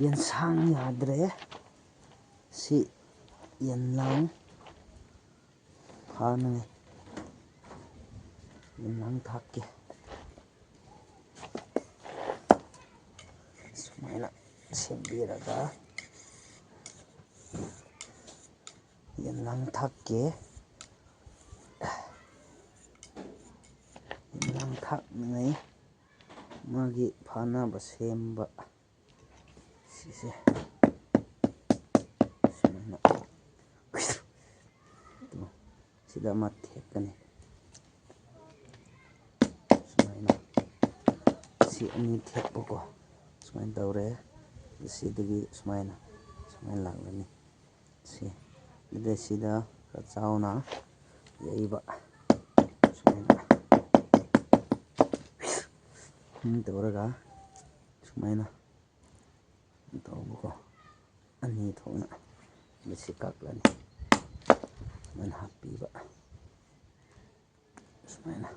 ꯌꯦꯟꯁꯥꯡ ꯌꯥꯗ꯭ꯔꯦ ꯁꯤ ꯌꯦꯟꯂꯥꯡ ꯐꯥꯅꯉꯥꯏ ꯌꯦꯟꯂꯥꯡ ꯊꯥꯛꯀꯦ ꯁꯨꯃꯥꯏꯅ ꯁꯦꯝꯕꯤꯔꯒ ꯌꯦꯟꯂꯥꯡ ꯊꯥꯛꯀꯦ ꯌꯦꯟꯂꯥꯡ ꯊꯥꯛꯅꯉꯥꯏ ꯃꯥꯒꯤ ꯐꯥꯅꯕ ꯁꯦꯝꯕ ꯁꯤꯁꯦ ꯁꯨꯃꯥꯏꯅ ꯁꯤꯗ ꯑꯃ ꯊꯦꯛꯀꯅꯤ ꯁꯨꯃꯥꯏꯅ ꯁꯤ ꯑꯅꯤ ꯊꯦꯛꯄꯀꯣ ꯁꯨꯃꯥꯏꯅ ꯇꯧꯔꯦ ꯁꯤꯗꯒꯤ ꯁꯨꯃꯥꯏꯅ ꯂꯥꯛꯂꯅꯤ ꯁꯤ ꯑꯗꯨꯗ ꯁꯤꯗ ꯈꯔ ꯆꯥꯎꯅ ꯌꯩꯕ ꯁꯨꯃꯥꯏꯅ ꯇꯧꯔꯒ ꯁꯨꯃꯥꯏꯅ ꯇꯧꯕꯀꯣ ꯑꯅꯤ ꯊꯣꯛꯅ ꯃꯁꯤ ꯀꯛꯂꯅꯤ ꯁꯨꯃꯥꯏꯅ ꯍꯥꯞꯄꯤꯕ ꯁꯨꯃꯥꯏꯅ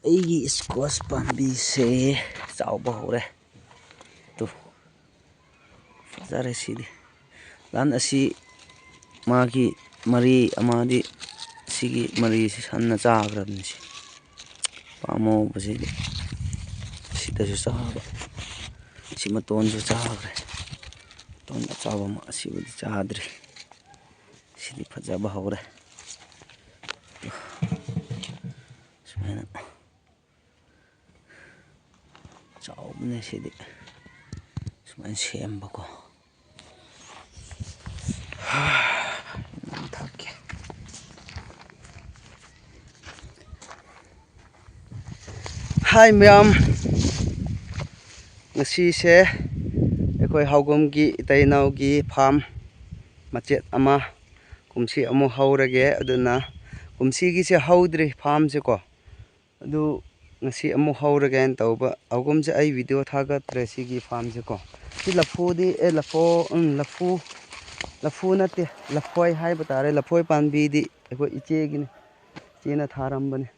ꯑꯩꯒꯤ ꯏꯁꯀ꯭ꯋꯥꯁ ꯄꯥꯝꯕꯤꯁꯦ ꯆꯥꯎꯕ ꯍꯧꯔꯦ ꯐꯖꯔꯦ ꯁꯤꯗꯤ ꯂꯥꯟ ꯑꯁꯤ ꯃꯥꯒꯤ ꯃꯔꯤ ꯑꯃꯗꯤ ꯁꯤꯒꯤ ꯃꯔꯤꯁꯤ ꯁꯟꯅ ꯆꯥꯈ꯭ꯔꯕꯅꯤ ꯁꯤ ꯄꯥꯝꯃꯧꯕꯁꯤꯗꯤ ꯁꯤꯗꯁꯨ ꯆꯥꯕ ꯁꯤ ꯃꯇꯣꯟꯁꯨ ꯆꯥꯈ꯭ꯔꯦ ꯃꯇꯣꯟ ꯑꯆꯥꯎꯕ ꯑꯃ ꯑꯁꯤꯕꯨꯗꯤ ꯆꯥꯗ꯭ꯔꯤ ꯁꯤꯗꯤ ꯐꯖꯕ ꯍꯧꯔꯦ ꯁꯨꯃꯥꯏꯅ ꯆꯥꯎꯕꯅꯦ ꯁꯤꯗꯤ ꯁꯨꯃꯥꯏꯅ ꯁꯦꯝꯕꯀꯣ ꯊꯛꯀꯦ ꯍꯥꯏ ꯃꯌꯥꯝ ꯉꯁꯤꯁꯦ ꯑꯩꯈꯣꯏ ꯍꯥꯎꯒꯝꯒꯤ ꯏꯇꯩ ꯏꯅꯥꯎꯒꯤ ꯐꯥꯔꯝ ꯃꯆꯦꯠ ꯑꯃ ꯀꯨꯝꯁꯤ ꯑꯃꯨꯛ ꯍꯧꯔꯒꯦ ꯑꯗꯨꯅ ꯀꯨꯝꯁꯤꯒꯤꯁꯦ ꯍꯧꯗ꯭ꯔꯤ ꯐꯥꯔꯝꯁꯦꯀꯣ ꯑꯗꯨ ꯉꯁꯤ ꯑꯃꯨꯛ ꯍꯧꯔꯒꯦꯅ ꯇꯧꯕ ꯍꯥꯎꯒꯝꯁꯦ ꯑꯩ ꯚꯤꯗꯤꯑꯣ ꯊꯥꯒꯠꯇ꯭ꯔꯦ ꯁꯤꯒꯤ ꯐꯥꯔꯝꯁꯦꯀꯣ ꯁꯤ ꯂꯐꯨꯗꯤ ꯂꯐꯨ ꯅꯠꯇꯦ ꯂꯐꯣꯏ ꯍꯥꯏꯕ ꯇꯥꯔꯦ ꯂꯐꯣꯏ ꯄꯥꯝꯕꯤꯗꯤ ꯑꯩꯈꯣꯏ ꯏꯆꯦꯒꯤꯅꯤ ꯏꯆꯦꯅ ꯊꯥꯔꯝꯕꯅꯤ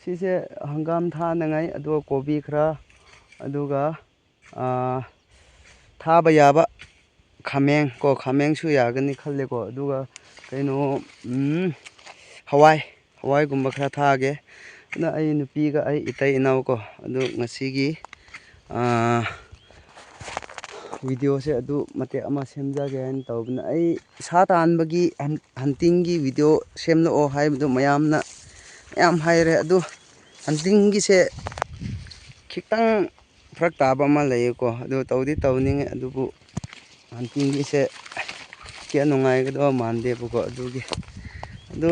ꯁꯤꯁꯦ ꯍꯪꯒꯥꯝ ꯊꯥꯅꯉꯥꯏ ꯑꯗꯨꯒ ꯀꯣꯕꯤ ꯈꯔ ꯑꯗꯨꯒ ꯊꯥꯕ ꯌꯥꯕ ꯈꯥꯃꯦꯡꯁꯨ ꯌꯥꯒꯅꯤ ꯈꯜꯂꯦꯀꯣ ꯑꯗꯨꯒ ꯀꯩꯅꯣ ꯍꯋꯥꯏꯒꯨꯝꯕ ꯈꯔ ꯊꯥꯒꯦ ꯑꯗꯨꯅ ꯑꯩ ꯅꯨꯄꯤꯒ ꯑꯩ ꯏꯇꯩ ꯏꯅꯥꯎꯀꯣ ꯑꯗꯨ ꯉꯁꯤꯒꯤ ꯚꯤꯗꯤꯑꯣꯁꯦ ꯑꯗꯨ ꯃꯇꯦꯛ ꯑꯃ ꯁꯦꯝꯖꯒꯦ ꯍꯥꯏꯅ ꯇꯧꯕꯅ ꯑꯩ ꯁꯥ ꯇꯥꯟꯕꯒꯤ ꯍꯟꯇꯤꯡꯒꯤ ꯚꯤꯗꯤꯑꯣ ꯁꯦꯝꯂꯛꯑꯣ ꯍꯥꯏꯕꯗꯨ ꯃꯌꯥꯝꯅ ꯌꯥꯝ ꯍꯥꯏꯔꯦ ꯑꯗꯨ ꯍꯟꯇꯤꯡꯒꯤꯁꯦ ꯈꯤꯇꯪ ꯐꯔꯛ ꯇꯥꯕ ꯑꯃ ꯂꯩꯌꯦꯀꯣ ꯑꯗꯨ ꯇꯧꯗꯤ ꯇꯧꯅꯤꯡꯉꯦ ꯑꯗꯨꯕꯨ ꯍꯟꯇꯤꯡꯒꯤꯁꯦ ꯀꯌꯥ ꯅꯨꯡꯉꯥꯏꯒꯗꯕ ꯃꯥꯟꯗꯦꯕꯀꯣ ꯑꯗꯨꯒꯤ ꯑꯗꯨ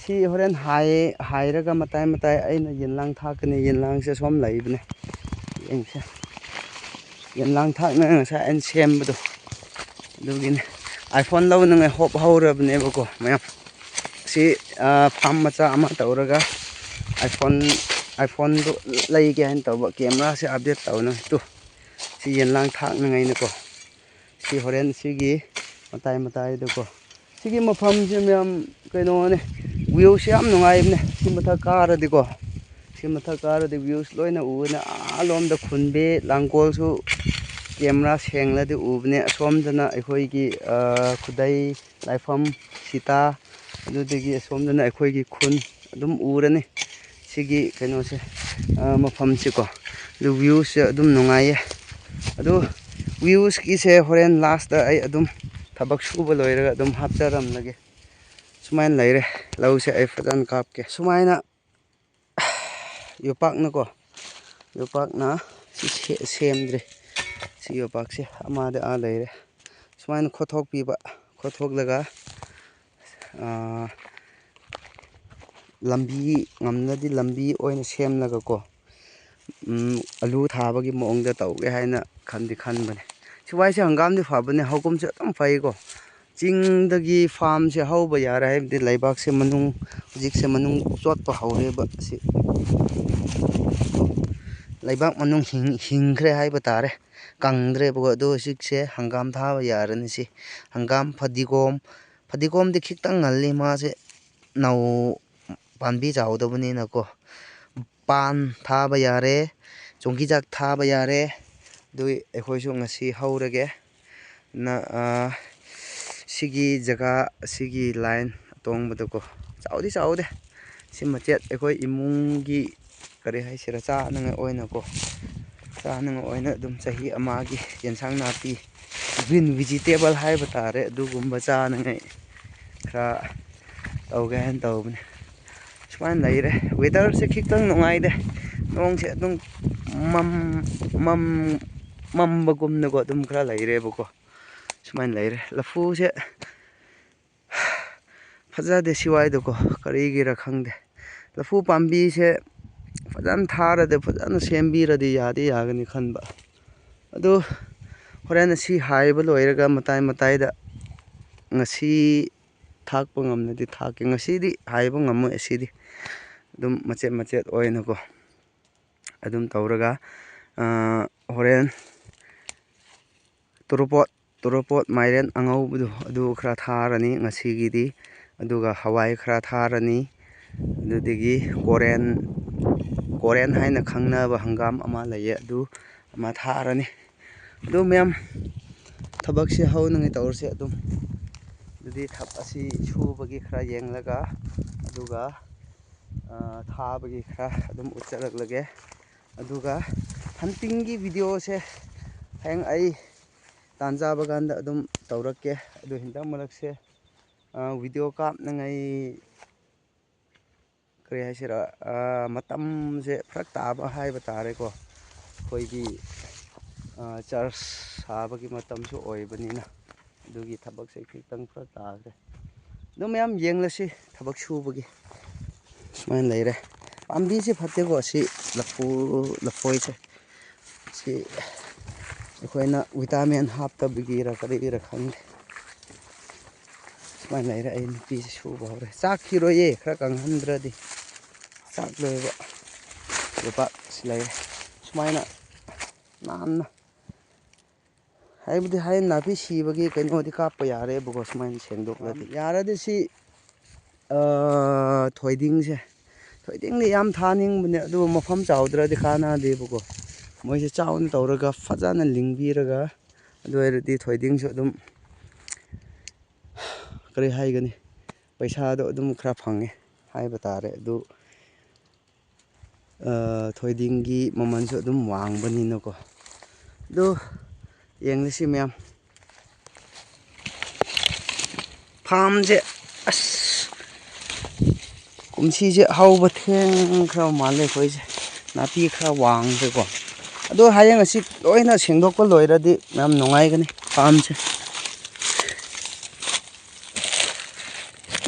ꯁꯤ ꯍꯣꯔꯦꯟ ꯍꯥꯏꯔꯒ ꯃꯇꯥꯏ ꯑꯩꯅ ꯌꯦꯟꯂꯥꯡ ꯊꯥꯛꯀꯅꯤ ꯌꯦꯟꯂꯥꯡꯁꯦ ꯁꯣꯝ ꯂꯩꯕꯅꯦ ꯌꯦꯡꯁꯦ ꯌꯦꯟꯂꯥꯡ ꯊꯥꯛꯅꯉꯥꯏ ꯉꯁꯥꯏ ꯑꯩꯅ ꯁꯦꯝꯕꯗꯣ ꯑꯗꯨꯒꯤꯅꯦ ꯑꯥꯏꯐꯣꯟ ꯂꯧꯅꯉꯥꯏ ꯍꯣꯞ ꯍꯧꯔꯕꯅꯦꯕꯀꯣ ꯃꯌꯥꯝ ꯁꯤ ꯐꯥꯔꯝ ꯃꯆꯥ ꯑꯃ ꯇꯧꯔꯒ ꯑꯥꯏꯐꯣꯟꯗꯨ ꯂꯩꯒꯦ ꯍꯥꯏꯅ ꯇꯧꯕ ꯀꯦꯃꯦꯔꯥꯁꯦ ꯑꯞꯗꯦꯠ ꯇꯧꯅ ꯁꯤ ꯌꯦꯟꯂꯥꯡ ꯊꯥꯛꯅꯉꯥꯏꯅꯀꯣ ꯁꯤ ꯍꯣꯔꯦꯟ ꯁꯤꯒꯤ ꯃꯇꯥꯏꯗꯀꯣ ꯁꯤꯒꯤ ꯃꯐꯝꯁꯦ ꯃꯌꯥꯝ ꯀꯩꯅꯣꯅꯦ ꯚ꯭ꯌꯨꯁꯦ ꯌꯥꯝ ꯅꯨꯡꯉꯥꯏꯕꯅꯦ ꯁꯤ ꯃꯊꯛ ꯀꯥꯔꯗꯤꯀꯣ ꯁꯤ ꯃꯊꯛ ꯀꯥꯔꯗꯤ ꯚ꯭ꯌꯨꯁ ꯂꯣꯏꯅ ꯎꯕꯅꯦ ꯂꯣꯝꯗ ꯈꯨꯟꯕꯤ ꯂꯥꯡꯒꯣꯜꯁꯨ ꯀꯦꯃꯦꯔꯥ ꯁꯦꯡꯂꯗꯤ ꯎꯕꯅꯦ ꯑꯁꯣꯝꯗꯅ ꯑꯩꯈꯣꯏꯒꯤ ꯈꯨꯗꯩ ꯂꯥꯏꯐꯝ ꯁꯤꯇꯥ ꯑꯗꯨꯗꯒꯤ ꯑꯁꯣꯝꯗꯅ ꯑꯩꯈꯣꯏꯒꯤ ꯈꯨꯟ ꯑꯗꯨꯝ ꯎꯔꯅꯤ ꯁꯤꯒꯤ ꯀꯩꯅꯣꯁꯦ ꯃꯐꯝꯁꯦꯀꯣ ꯑꯗꯨ ꯚ꯭ꯌꯨꯁꯦ ꯑꯗꯨꯝ ꯅꯨꯡꯉꯥꯏꯌେ ꯑꯗꯨ ꯚ꯭ꯌꯨꯁꯀꯤꯁꯦ ꯍꯣꯔꯦꯟ ꯂꯥꯁꯇ ꯑꯩ ꯑꯗꯨꯝ ꯊꯕꯛ ꯁꯨꯕ ꯂꯣꯏꯔꯒ ꯑꯗꯨꯝ ꯍꯥꯞꯆꯔꯝꯂꯒꯦ ꯁꯨꯃꯥꯏꯅ ꯂꯩꯔꯦ ꯂꯧꯁꯦ ꯑꯩ ꯐꯖꯅ ꯀꯥꯞꯀꯦ ꯁꯨꯃꯥꯏꯅ ꯌꯣꯄꯥꯛꯅ ꯁꯦꯝꯗ꯭ꯔꯤ ꯁꯤ ꯌꯣꯄꯥꯛꯁꯦ ꯑꯃꯗ ꯂꯩꯔꯦ ꯁꯨꯃꯥꯏꯅ ꯈꯣꯠꯊꯣꯛꯂꯒ ꯂꯝꯕꯤ ꯉꯝꯅꯗꯤ ꯂꯝꯕꯤ ꯑꯣꯏꯅ ꯁꯦꯝꯂꯒꯀꯣ ꯑꯂꯨ ꯊꯥꯕꯒꯤ ꯃꯑꯣꯡꯗ ꯇꯧꯒꯦ ꯍꯥꯏꯅ ꯈꯟꯕꯅꯦ ꯁꯤꯋꯥꯏꯁꯦ ꯍꯪꯒꯥꯝꯗꯤ ꯐꯕꯅꯦ ꯍꯧꯒꯝꯁꯦ ꯑꯗꯨꯝ ꯐꯩꯀꯣ ꯆꯤꯡꯗꯒꯤ ꯐꯥꯔꯝꯁꯦ ꯍꯧꯕ ꯌꯥꯔꯦ ꯍꯥꯏꯕꯗꯤ ꯂꯩꯕꯥꯛꯁꯦ ꯍꯧꯖꯤꯛꯁꯦ ꯃꯅꯨꯡ ꯆꯣꯠꯄ ꯍꯧꯔꯦꯕ ꯑꯁꯤ ꯂꯩꯕꯥꯛ ꯃꯅꯨꯡ ꯍꯤꯡꯈ꯭ꯔꯦ ꯍꯥꯏꯕ ꯇꯥꯔꯦ ꯀꯪꯗ꯭ꯔꯦꯕꯀꯣ ꯑꯗꯣ ꯍꯧꯖꯤꯛꯁꯦ ꯍꯪꯒꯥꯝ ꯊꯥꯕ ꯌꯥꯔꯅꯤ ꯁꯤ ꯍꯪꯒꯥꯝ ꯐꯗꯤꯒꯣꯝꯗꯤ ꯈꯤꯇꯪ ꯉꯜꯂꯤ ꯃꯥꯁꯦ ꯄꯥꯝꯕꯤ ꯆꯥꯎꯗꯕꯅꯤꯅꯀꯣ ꯄꯥꯟ ꯊꯥꯕ ꯌꯥꯔꯦ ꯆꯣꯡꯀꯤꯖꯥꯛ ꯊꯥꯕ ꯌꯥꯔꯦ ꯑꯗꯨ ꯑꯩꯈꯣꯏꯁꯨ ꯉꯁꯤ ꯍꯧꯔꯒꯦ ꯁꯤꯒꯤ ꯖꯒꯥ ꯑꯁꯤꯒꯤ ꯂꯥꯏꯟ ꯑꯇꯣꯡꯕꯗꯀꯣ ꯆꯥꯎꯗꯦ ꯁꯤ ꯃꯆꯦꯠ ꯑꯩꯈꯣꯏ ꯏꯃꯨꯡꯒꯤ ꯀꯔꯤ ꯍꯥꯏꯁꯤꯔꯥ ꯆꯥꯅꯉꯥꯏ ꯑꯣꯏꯅ ꯑꯗꯨꯝ ꯆꯍꯤ ꯑꯃꯒꯤ ꯌꯦꯟꯁꯥꯡ ꯅꯥꯄꯤ ꯒ꯭ꯔꯤꯟ ꯚꯤꯖꯤꯇꯦꯕꯜ ꯍꯥꯏꯕ ꯇꯥꯔꯦ ꯑꯗꯨꯒꯨꯝꯕ ꯆꯥꯅꯉꯥꯏ ꯈꯔ ꯇꯧꯒꯦ ꯍꯥꯏꯅ ꯇꯧꯕꯅꯤ ꯁꯨꯃꯥꯏꯅ ꯂꯩꯔꯦ ꯋꯦꯗꯔꯁꯦ ꯈꯤꯇꯪ ꯅꯨꯡꯉꯥꯏꯗꯦ ꯅꯣꯡꯁꯦ ꯑꯗꯨꯝ ꯃꯝꯕꯒꯨꯝꯅꯀꯣ ꯑꯗꯨꯝ ꯈꯔ ꯂꯩꯔꯦꯕꯀꯣ ꯁꯨꯃꯥꯏꯅ ꯂꯩꯔꯦ ꯂꯐꯨꯁꯦ ꯐꯖꯗꯦ ꯁꯤꯋꯥꯏꯗꯀꯣ ꯀꯔꯤꯒꯤꯔ ꯈꯪꯗꯦ ꯂꯐꯨ ꯄꯥꯝꯕꯤꯁꯦ ꯐꯖꯅ ꯊꯥꯔꯗꯤ ꯐꯖꯅ ꯁꯦꯝꯕꯤꯔꯗꯤ ꯌꯥꯒꯅꯤ ꯈꯟꯕ ꯑꯗꯨ ꯍꯣꯔꯦꯟ ꯑꯁꯤ ꯍꯥꯏꯕ ꯂꯣꯏꯔꯒ ꯃꯇꯥꯏꯗ ꯉꯁꯤ ꯊꯥꯛꯄ ꯉꯝꯂꯗꯤ ꯊꯥꯛꯀꯦ ꯉꯁꯤꯗꯤ ꯍꯥꯏꯕ ꯉꯝꯃꯣꯏ ꯑꯁꯤꯗꯤ ꯑꯗꯨꯝ ꯃꯆꯦꯠ ꯑꯣꯏꯅꯀꯣ ꯑꯗꯨꯝ ꯇꯧꯔꯒ ꯍꯣꯔꯦꯟ ꯇꯣꯔꯣꯄꯣꯠ ꯃꯥꯏꯔꯦꯟ ꯑꯉꯧꯕꯗꯣ ꯑꯗꯨ ꯈꯔ ꯊꯥꯔꯅꯤ ꯉꯁꯤꯒꯤꯗꯤ ꯑꯗꯨꯒ ꯍꯋꯥꯏ ꯈꯔ ꯊꯥꯔꯅꯤ ꯑꯗꯨꯗꯒꯤ ꯀꯣꯔꯦꯟ ꯍꯥꯏꯅ ꯈꯪꯅꯕ ꯍꯪꯒꯥꯝ ꯑꯃ ꯂꯩꯌꯦ ꯑꯗꯨ ꯑꯃ ꯊꯥꯔꯅꯤ ꯑꯗꯨ ꯃꯌꯥꯝ ꯊꯕꯛꯁꯦ ꯍꯧꯅꯉꯥꯏ ꯇꯧꯔꯁꯦ ꯑꯗꯨꯗꯤ ꯑꯁꯤ ꯁꯨꯕꯒꯤꯈꯔ ꯌꯦꯡꯂꯒ ꯑꯗꯨꯒ ꯊꯥꯕꯒꯤ ꯈꯔ ꯑꯗꯨꯝ ꯎꯠꯆꯔꯛꯂꯒꯦ ꯑꯗꯨꯒ ꯍꯟꯇꯤꯡꯒꯤ ꯚꯤꯗꯤꯑꯣꯁꯦ ꯍꯌꯦꯡ ꯑꯩ ꯇꯥꯟꯖꯥꯕ ꯀꯥꯟꯗ ꯑꯗꯨꯝ ꯇꯧꯔꯛꯀꯦ ꯑꯗꯨ ꯍꯟꯗꯛ ꯃꯔꯛꯁꯦ ꯚꯤꯗꯤꯑꯣ ꯀꯥꯞꯅꯉꯥꯏ ꯀꯔꯤ ꯍꯥꯏꯁꯤꯔꯥ ꯃꯇꯝꯁꯦ ꯐꯔꯛ ꯇꯥꯕ ꯍꯥꯏꯕ ꯇꯥꯔꯦꯀꯣ ꯑꯩꯈꯣꯏꯒꯤ ꯆꯔꯆ ꯁꯥꯕꯒꯤ ꯃꯇꯝꯁꯨ ꯑꯣꯏꯕꯅꯤꯅ ꯑꯗꯨꯒꯤ ꯊꯕꯛꯁꯦ ꯈꯤꯇꯪ ꯐꯔꯛ ꯇꯥꯈ꯭ꯔꯦ ꯑꯗꯨ ꯃꯌꯥꯝ ꯌꯦꯡꯂꯁꯤ ꯊꯕꯛ ꯁꯨꯕꯒꯤ ꯁꯨꯃꯥꯏꯅ ꯂꯩꯔꯦ ꯄꯥꯝꯕꯤꯁꯦ ꯐꯠꯇꯦꯀꯣ ꯁꯤ ꯂꯐꯣꯏꯁꯦ ꯁꯤ ꯑꯩꯈꯣꯏꯅ ꯚꯤꯇꯥꯃꯤꯟ ꯍꯥꯞꯇꯕꯒꯤꯔ ꯀꯔꯤꯒꯤꯔ ꯈꯪꯗꯦ ꯁꯨꯃꯥꯏꯅ ꯂꯩꯔꯦ ꯑꯩ ꯅꯨꯄꯤꯁꯦ ꯁꯨꯕ ꯍꯧꯔꯦ ꯆꯥꯛꯈꯤꯔꯣꯏꯌꯦ ꯈꯔ ꯀꯪꯍꯟꯗ꯭ꯔꯗꯤ ꯆꯥꯛ ꯂꯣꯏꯕ ꯂꯩꯕꯥꯛꯁꯤ ꯂꯩꯔꯦ ꯁꯨꯃꯥꯏꯅ ꯅꯥꯟꯅ ꯍꯥꯏꯕꯗꯤ ꯍꯥꯏ ꯅꯥꯄꯤ ꯁꯤꯕꯒꯤ ꯀꯩꯅꯣꯗꯤ ꯀꯥꯞꯄ ꯌꯥꯔꯦꯕꯀꯣ ꯁꯨꯃꯥꯏꯅ ꯁꯦꯡꯗꯣꯛꯂꯗꯤ ꯌꯥꯔꯗꯤ ꯁꯤ ꯊꯣꯏꯗꯤꯡꯗꯤ ꯌꯥꯝ ꯊꯥꯅꯤꯡꯕꯅꯦ ꯑꯗꯨꯕꯨ ꯃꯐꯝ ꯆꯥꯎꯗ꯭ꯔꯗꯤ ꯀꯥꯟꯅꯗꯦꯕꯀꯣ ꯃꯣꯏꯁꯦ ꯆꯥꯎꯅ ꯇꯧꯔꯒ ꯐꯖꯅ ꯂꯤꯡꯕꯤꯔꯒ ꯑꯗꯨ ꯑꯣꯏꯔꯗꯤ ꯊꯣꯏꯗꯤꯡꯁꯨ ꯑꯗꯨꯝ ꯀꯔꯤ ꯍꯥꯏꯒꯅꯤ ꯄꯩꯁꯥꯗꯣ ꯑꯗꯨꯝ ꯈꯔ ꯐꯪꯉꯦ ꯍꯥꯏꯕ ꯇꯥꯔꯦ ꯑꯗꯨ ꯊꯣꯏꯗꯤꯡꯒꯤ ꯃꯃꯜꯁꯨ ꯑꯗꯨꯝ ꯋꯥꯡꯕꯅꯤꯅꯀꯣ ꯑꯗꯨ ꯌꯦꯡꯂꯁꯤ ꯃꯌꯥꯝ ꯐꯥꯝꯁꯦ ꯑꯁ ꯀꯨꯝꯁꯤꯁꯦ ꯍꯧꯕ ꯊꯦꯡꯈ꯭ꯔꯕ ꯃꯥꯜꯂꯦ ꯑꯩꯈꯣꯏꯁꯦ ꯅꯥꯄꯤ ꯈꯔ ꯋꯥꯡꯈ꯭ꯔꯦꯀꯣ ꯑꯗꯣ ꯍꯌꯦꯡ ꯑꯁꯤ ꯂꯣꯏꯅ ꯁꯦꯡꯗꯣꯛꯄ ꯂꯣꯏꯔꯗꯤ ꯌꯥꯝ ꯅꯨꯡꯉꯥꯏꯒꯅꯤ ꯐꯥꯝꯁꯦ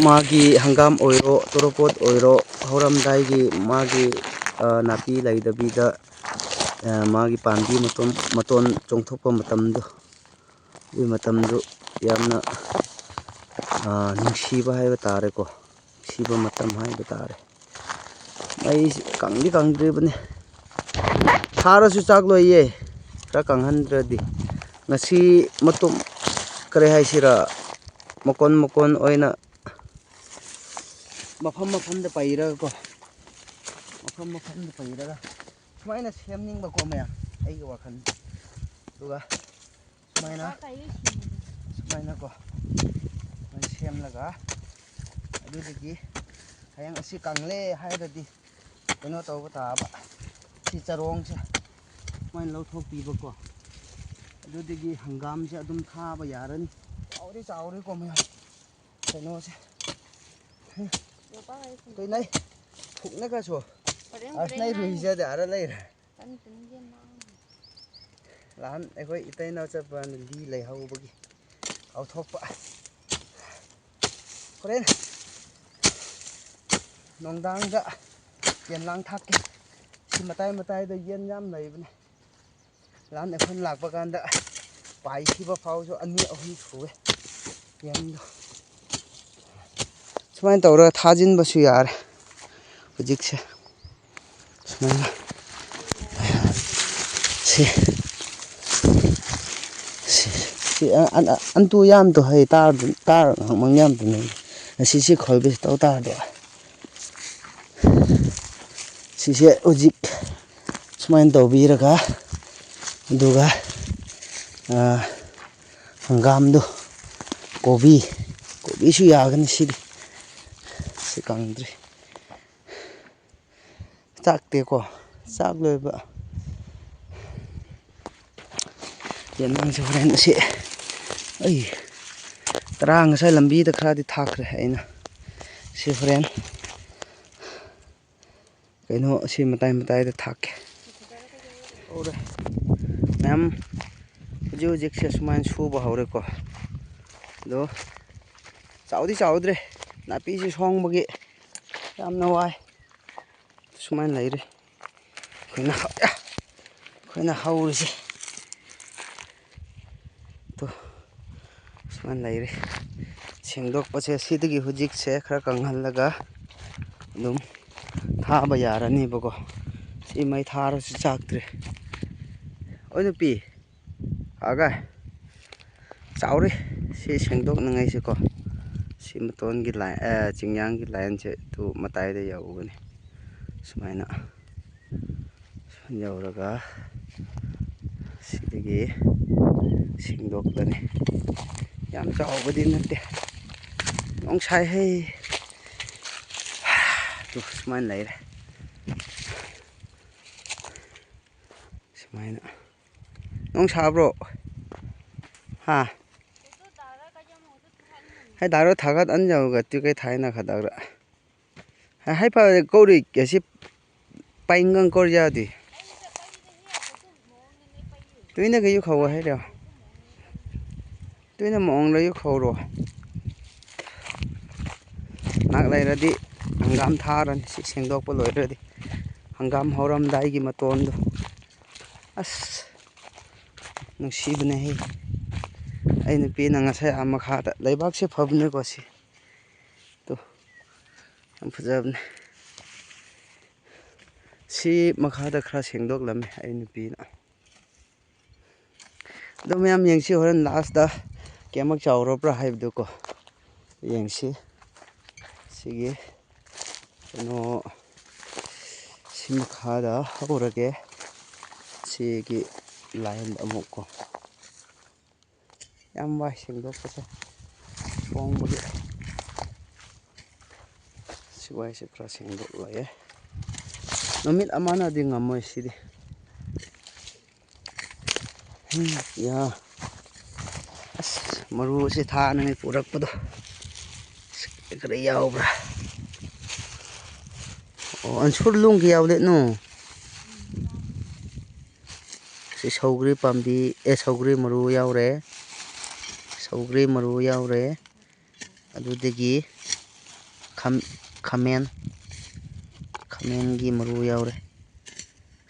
ꯃꯥꯒꯤ ꯍꯪꯒꯥꯝ ꯑꯣꯏꯔꯣ ꯇꯣꯔꯣꯄꯣꯠ ꯑꯣꯏꯔꯣ ꯍꯧꯔꯝꯗꯥꯏꯒꯤ ꯃꯥꯒꯤ ꯅꯥꯄꯤ ꯂꯩꯗꯕꯤꯗ ꯃꯥꯒꯤ ꯄꯥꯝꯕꯤ ꯃꯇꯣꯟ ꯆꯣꯡꯊꯣꯛꯄ ꯃꯇꯝꯗꯣ ꯑꯗꯨꯒꯤ ꯃꯇꯝꯗꯨ ꯌꯥꯝꯅ ꯅꯨꯡꯁꯤꯕ ꯍꯥꯏꯕ ꯇꯥꯔꯦꯀꯣ ꯅꯨꯡꯁꯤꯕ ꯃꯇꯝ ꯍꯥꯏꯕ ꯇꯥꯔꯦ ꯃꯩꯁꯤ ꯀꯪꯗ꯭ꯔꯤꯕꯅꯤ ꯊꯥꯔꯁꯨ ꯆꯥꯛ ꯂꯣꯏꯌꯦ ꯈꯔ ꯀꯪꯍꯟꯗ꯭ꯔꯗꯤ ꯉꯁꯤ ꯃꯇꯨꯡ ꯀꯔꯤ ꯍꯥꯏꯁꯤꯔꯥ ꯃꯀꯣꯟ ꯑꯣꯏꯅ ꯃꯐꯝꯗ ꯄꯩꯔꯒꯀꯣ ꯁꯨꯃꯥꯏꯅ ꯁꯦꯝꯅꯤꯡꯕꯀꯣ ꯃꯌꯥꯝ ꯑꯩꯒꯤ ꯋꯥꯈꯜ ꯑꯗꯨꯒ ꯁꯨꯃꯥꯏꯅꯀꯣ ꯁꯦꯝꯂꯒ ꯑꯗꯨꯗꯒꯤ ꯍꯌꯦꯡ ꯑꯁꯤ ꯀꯪꯂꯦ ꯍꯥꯏꯔꯗꯤ ꯀꯩꯅꯣ ꯇꯧꯕ ꯇꯥꯕ ꯁꯤ ꯆꯔꯣꯡꯁꯦ ꯁꯨꯃꯥꯏꯅ ꯂꯧꯊꯣꯛꯄꯤꯕꯀꯣ ꯑꯗꯨꯗꯒꯤ ꯍꯪꯒꯥꯝꯁꯦ ꯑꯗꯨꯝ ꯊꯥꯕ ꯌꯥꯔꯅꯤ ꯆꯥꯎꯔꯦꯀꯣ ꯃꯌꯥꯝ ꯀꯩꯅꯣꯁꯦ tôi này phụng nó cái số này rủi ra để ra lấy lán ai khơi tay nào chấp vào đi lấy hậu bagi hậu thóc vậy có đến nòng đang dạ yên lang thắc cái xin mà tay tôi yên nhám này bên lán ai phân lạc vào dạ bài khi vào phao cho ăn nhậu không thua yên đâu 수많이 떠오르 타진 버스 야래 부직세 수많이 안또 얌도 해 따르 망냠도 네 시시 걸베스 또 따르도 시시 우직 Sumain tawbiraga aduga hanggamdu kobisu yagani sidi si kangdri chakte ko chak loiba yenang se horen si ai tara ngasai lambi da khradi thakre aina si horen kaino si matai da thak ore ma'am hujik se sumain suba hore ko do chaudre napi si songbagi yamna wai sumain leire khoina haurisi to sumain leire sengdok pache sidagi hujik se khara kanghallaga dum thaba yarani bako si mai tharo si chaktre oi nupi aga chauri si sengdok nangai se ko si maton gi line chingyang gi line se tu matai da yaugani sumaina yauraga sidagi sengdok dani yam chaubadi natte nong sai hei tu sumain leire sumaina nong sabro ha hai daro thagat an jauga tu kai thaina khadagra hai pa kori kesi paingang kor jadi tuina ga yu khawa hai ra tuina mong la yu khawro nak lairadi hangam tharan si sengdok pa loiradi hangam horam dai gi maton do as nusibne hei ai nupi na ngasai amakha da leibak se phabne ko si to am phajabne si makha da khra sengdok lame ai nupi na do myam yengsi horan last da kemak chawro pra haibdu ko yengsi sigi no simkha da horage sigi line amuk ko yam wai sengdok pa phong bagi siwai se khra sengdok laye nomit amana di ngamoi sidi ya as maru se tha nang purak pado kare yaubra o ansur lung gi yawle no si saugri pambi saugri maru yaure saugri maru yaure adudagi khamen gi maru yaure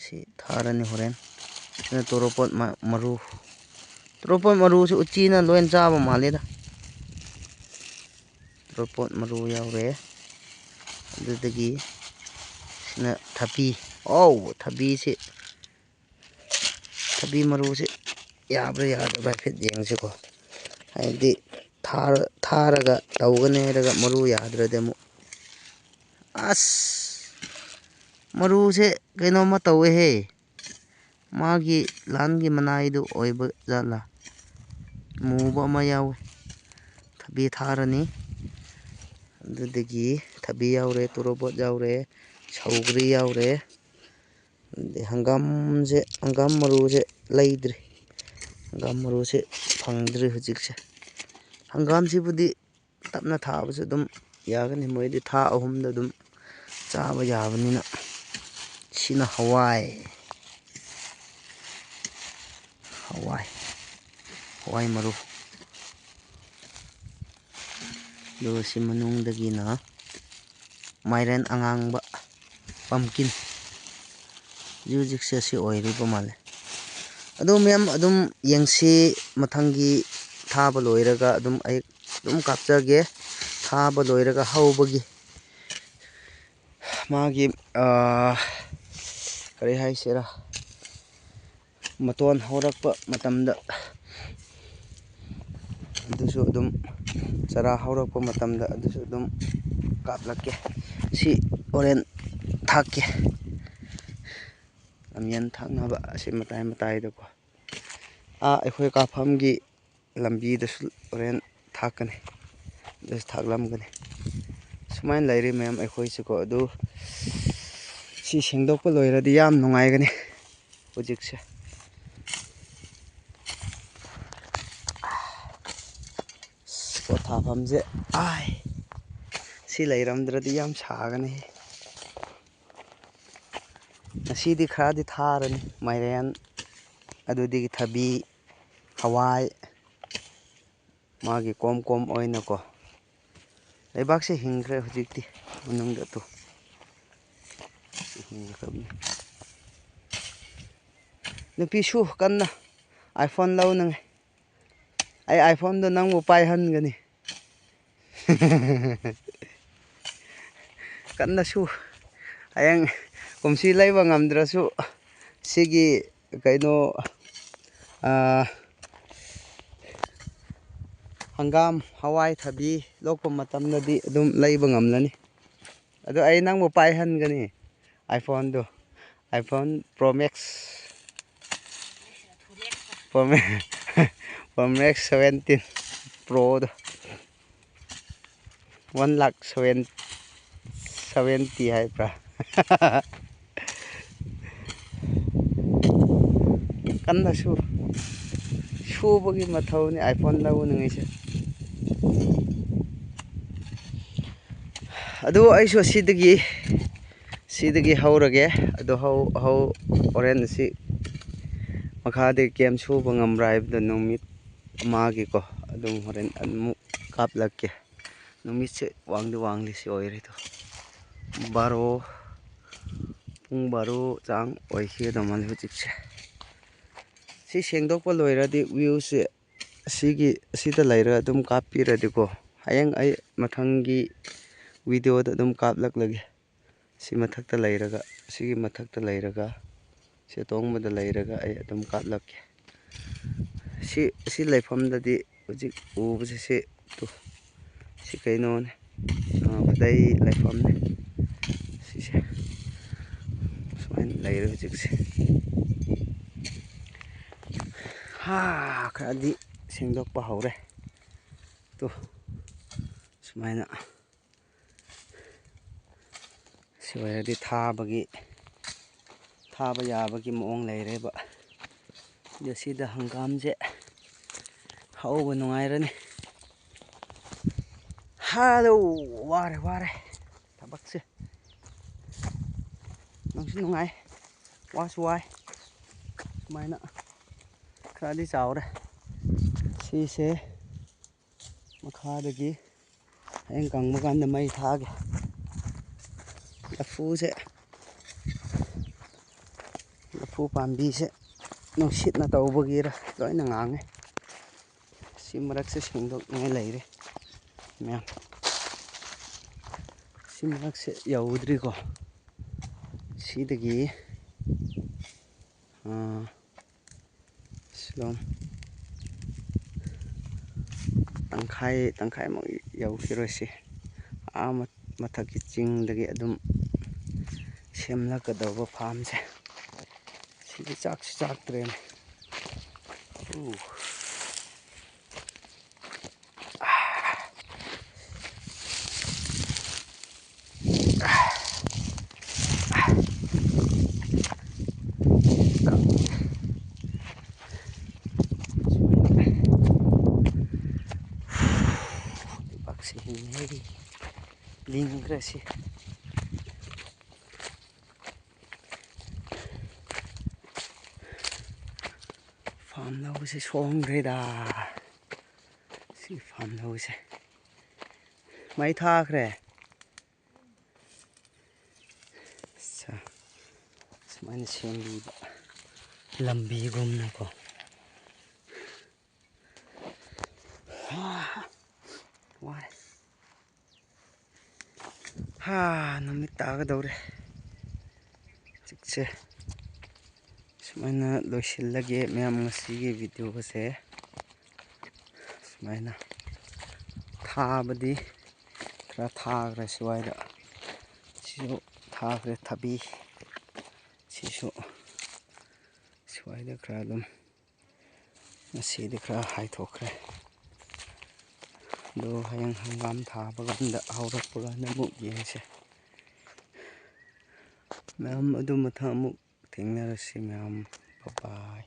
si tharani horen sina toropot maru se uchina loen chaba maleda toropot maru yaure adudagi sina thapi thabi se thabi maru se yabra yadra fit yengse ko haidi tharaga tawgane daga maru yadra demu as maru se kaino ma tawe he magi langi manai du oiba jala muba ma yawe thabi tharani adudagi thabi yaure torobot yaure saugri yaure hangam maru se leidri hangam maru se phangdri hujik se hangam sibudi tapna thabase dum yagani moidi tha ahum da dum chaba yabanina sina hawai maru do si manung dagi na mairen angangba pumpkin jujik se si oiri pa male adum yam adum yengsi mathangi thaba loiraga adum ai adum kapchage thaba loiraga haubagi magi kare hai sera maton horakpa matamda adusu adum chara horakpa matamda adusu adum kaplakke si oren thakke ꯂꯝꯌꯦꯟ ꯊꯥꯛꯅꯕ ꯑꯁꯤ ꯃꯇꯥꯏ ꯃꯇꯥꯏꯗꯀꯣ ꯑꯩꯈꯣꯏ ꯀꯥꯐꯝꯒꯤ ꯂꯝꯕꯤꯗꯁꯨ ꯍꯣꯔꯦꯟ ꯊꯥꯛꯀꯅꯤ, ꯑꯗꯨꯁꯨ ꯊꯥꯛꯂꯝꯒꯅꯤ. ꯁꯨꯃꯥꯏꯅ ꯂꯩꯔꯤ ꯃꯌꯥꯝ ꯑꯩꯈꯣꯏꯁꯨꯀꯣ. ꯑꯗꯨ ꯁꯤ ꯁꯦꯡꯗꯣꯛꯄ ꯂꯣꯏꯔꯗꯤ ꯌꯥꯝ ꯅꯨꯡꯉꯥꯏꯒꯅꯤ ꯍꯧꯖꯤꯛꯁꯦ. ꯄꯣꯊꯥꯐꯝꯁꯦ ꯁꯤ ꯂꯩꯔꯝꯗ꯭ꯔꯗꯤ ꯌꯥꯝ ꯁꯥꯒꯅꯤ. ꯉꯁꯤꯗꯤ ꯈꯔꯗꯤ ꯊꯥꯔꯅꯤ ꯃꯥꯏꯔꯦꯟ, ꯑꯗꯨꯗꯒꯤ ꯊꯕꯤ, ꯍꯋꯥꯏ, ꯃꯥꯒꯤ ꯀꯣꯝ ꯀꯣꯝ ꯑꯣꯏꯅꯀꯣ. ꯂꯩꯕꯥꯛꯁꯦ ꯍꯤꯡꯈ꯭ꯔꯦ ꯍꯧꯖꯤꯛꯇꯤ ꯃꯅꯨꯡꯗ ꯍꯤꯡꯈ꯭ꯔꯕꯅꯤ. ꯅꯨꯄꯤꯁꯨ ꯀꯟꯅ ꯑꯥꯏꯐꯣꯟ ꯂꯧꯅꯉꯥꯏ. ꯑꯩ ꯑꯥꯏꯐꯣꯟꯗꯣ ꯅꯪꯕꯨ ꯄꯥꯏꯍꯟꯒꯅꯤ. ꯀꯟꯅꯁꯨ ꯍꯌꯦꯡ ꯀꯨꯝꯁꯤ ꯂꯩꯕ ꯉꯝꯗ꯭ꯔꯁꯨ ꯁꯤꯒꯤ ꯀꯩꯅꯣ ꯍꯪꯒꯥꯝ, ꯍꯋꯥꯏ, ꯊꯕꯤ ꯂꯣꯛꯄ ꯃꯇꯝꯗꯗꯤ ꯑꯗꯨꯝ ꯂꯩꯕ ꯉꯝꯂꯅꯤ. ꯑꯗꯣ ꯑꯩ ꯅꯪꯕꯨ ꯄꯥꯏꯍꯟꯒꯅꯤ ꯑꯥꯏꯐꯣꯟꯗꯣ. iPhone Pro Max 17 Proꯗꯣ 1,70,000 ꯍꯥꯏꯕ꯭రా. ꯀꯟꯅꯁꯨ ꯁꯨꯕꯒꯤ ꯃꯊꯧꯅꯤ ꯑꯥꯏꯐꯣꯟ ꯂꯧꯅꯉꯩꯁꯦ. ꯑꯗꯨ ꯑꯩꯁꯨ ꯁꯤꯗꯒꯤ ꯍꯧꯔꯒꯦ. ꯑꯗꯨ ꯍꯣꯔꯦꯟ ꯑꯁꯤ ꯃꯈꯥꯗꯤ ꯀꯦꯝ ꯁꯨꯕ ꯉꯝꯕ꯭ꯔꯥ ꯍꯥꯏꯕꯗꯣ ꯅꯨꯃꯤꯠ ꯑꯃꯒꯤꯀꯣ ꯑꯗꯨꯝ ꯍꯣꯔꯦꯟ ꯑꯃꯨꯛ ꯀꯥꯞꯂꯛꯀꯦ. ꯅꯨꯃꯤꯠꯁꯦ ꯋꯥꯡꯂꯤ ꯁꯤ ꯑꯣꯏꯔꯦꯗꯣ. ꯄꯨꯡ 12 ꯆꯥꯡ ꯑꯣꯏꯈꯤꯒꯗꯧ ꯃꯥꯜꯂꯦ ꯍꯧꯖꯤꯛꯁꯦ. ꯁꯤ ꯁꯦꯡꯗꯣꯛꯄ ꯂꯣꯏꯔꯗꯤ ꯚ꯭ꯌꯨꯁꯦ ꯑꯁꯤꯗ ꯂꯩꯔꯒ ꯑꯗꯨꯝ ꯀꯥꯞꯄꯤꯔꯗꯤꯀꯣ, ꯍꯌꯦꯡ ꯑꯩ ꯃꯊꯪꯒꯤ ꯚꯤꯗꯤꯑꯣꯗ ꯑꯗꯨꯝ ꯀꯥꯞꯂꯛꯂꯒꯦ. ꯁꯤꯒꯤ ꯃꯊꯛꯇ ꯂꯩꯔꯒ ꯁꯤ ꯑꯇꯣꯡꯕꯗ ꯂꯩꯔꯒ ꯑꯩ ꯑꯗꯨꯝ ꯀꯥꯞꯂꯛꯀꯦ. ꯁꯤ ꯂꯩꯐꯝꯗꯗꯤ ꯍꯧꯖꯤꯛ ꯎꯕꯁꯦ ꯁꯤ ꯀꯩꯅꯣꯅꯦ, ꯈꯨꯗꯩ ꯂꯩꯐꯝꯅꯦ. ꯁꯤꯁꯦ ꯁꯨꯃꯥꯏꯅ ꯂꯩꯔꯦ ꯍꯧꯖꯤꯛꯁꯦ. ꯈꯔꯗꯤ ꯁꯦꯡꯗꯣꯛꯄ ꯍꯧꯔꯦ. ꯁꯨꯃꯥꯏꯅ ꯁꯤ ꯑꯣꯏꯔꯗꯤ ꯊꯥꯕ ꯌꯥꯕꯒꯤ ꯃꯑꯣꯡ ꯂꯩꯔꯦꯕ. ꯁꯤꯗ ꯍꯪꯒꯥꯝꯁꯦ ꯍꯧꯕ ꯅꯨꯡꯉꯥꯏꯔꯅꯤ. ꯋꯥꯔꯦ ꯊꯕꯛꯁꯦ. ꯅꯨꯡꯁꯨ ꯅꯨꯡꯉꯥꯏ, ꯋꯥꯁꯨ ꯋꯥꯏ. ꯁꯨꯃꯥꯏꯅ ꯈꯔꯗꯤ ꯆꯥꯎꯔꯦ. ꯁꯤꯁꯦ ꯃꯈꯥꯗꯒꯤ ꯍꯌꯦꯡ ꯀꯪꯕ ꯀꯥꯟꯗ ꯃꯩ ꯊꯥꯒꯦ. ꯂꯐꯨ ꯄꯥꯝꯕꯤꯁꯦ ꯅꯨꯡꯁꯤꯠꯅ ꯇꯧꯕꯒꯤꯔ ꯂꯣꯏꯅ ꯉꯥꯡꯉꯦ. ꯁꯤ ꯃꯔꯛꯁꯦ ꯁꯦꯡꯗꯣꯛꯅꯤꯡꯉꯥꯏ ꯂꯩꯔꯦ ꯃꯌꯥꯝ. ꯁꯤ ꯃꯔꯛꯁꯦ ꯌꯧꯗ꯭ꯔꯤꯀꯣ. ꯁꯤꯗꯒꯤ ꯁꯤꯂꯣꯝ ꯇꯪꯈꯥꯏꯃꯨꯛ ꯌꯧꯈꯤꯔꯣꯏꯁꯤ. ꯃꯊꯛꯀꯤ ꯆꯤꯡꯗꯒꯤ ꯑꯗꯨꯝ ꯁꯦꯝꯂꯛꯀꯗꯧꯕ ꯐꯥꯝꯁꯦ. ꯁꯤꯗꯤ ꯆꯥꯛꯁꯨ ꯆꯥꯛꯇ꯭ꯔꯦꯅꯦ. ꯂꯩꯕꯥꯛꯁꯤ ꯍꯤꯡꯉꯦ, ꯂꯤꯡꯈ꯭ꯔꯦ ꯁꯤ. ꯐꯥꯝ ꯂꯧꯕꯁꯦ ꯁꯣꯡꯈ꯭ꯔꯦꯗ. ꯁꯤ ꯐꯥꯝ ꯂꯧꯕꯁꯦ ꯃꯩ ꯊꯥꯈ꯭ꯔꯦ. ꯁꯨꯃꯥꯏꯅ ꯁꯦꯝꯕꯤꯕ ꯂꯝꯕꯤꯒꯨꯝꯅꯀꯣ. ꯋꯥꯔꯦ. ꯅꯨꯃꯤꯠ ꯇꯥꯒꯗꯧꯔꯦ. ꯍꯧꯖꯤꯛꯁꯦ ꯁꯨꯃꯥꯏꯅ ꯂꯣꯏꯁꯤꯜꯂꯒꯦ ꯃꯌꯥꯝ. ꯉꯁꯤꯒꯤ ꯚꯤꯗꯤꯑꯣꯁꯦ ꯁꯨꯃꯥꯏꯅ ꯊꯥꯕꯗꯤ ꯈꯔ ꯊꯥꯈ꯭ꯔꯦ. ꯁ꯭ꯋꯥꯏꯗ ꯁꯤꯁꯨ ꯊꯥꯈ꯭ꯔꯦ ꯊꯕꯤ. ꯁꯤꯁꯨ ꯁ꯭ꯋꯥꯏꯗ ꯈꯔ ꯑꯗꯨꯝ ꯉꯁꯤꯗꯤ ꯈꯔ ꯍꯥꯏꯊꯣꯛꯈ꯭ꯔꯦ. ꯑꯗꯣ ꯍꯌꯦꯡ ꯍꯪꯒꯥꯝ ꯊꯥꯕ ꯀꯥꯟꯗ ꯍꯧꯔꯛꯄ ꯀꯥꯟꯗ ꯑꯃꯨꯛ ꯌꯦꯡꯁꯦ. ꯃꯌꯥꯝ ꯑꯗꯨ ꯃꯊꯪ ꯑꯃꯨꯛ ꯊꯦꯡꯅꯔꯁꯤ ꯃꯌꯥꯝ. ꯕꯥꯏ ꯕꯥꯏ.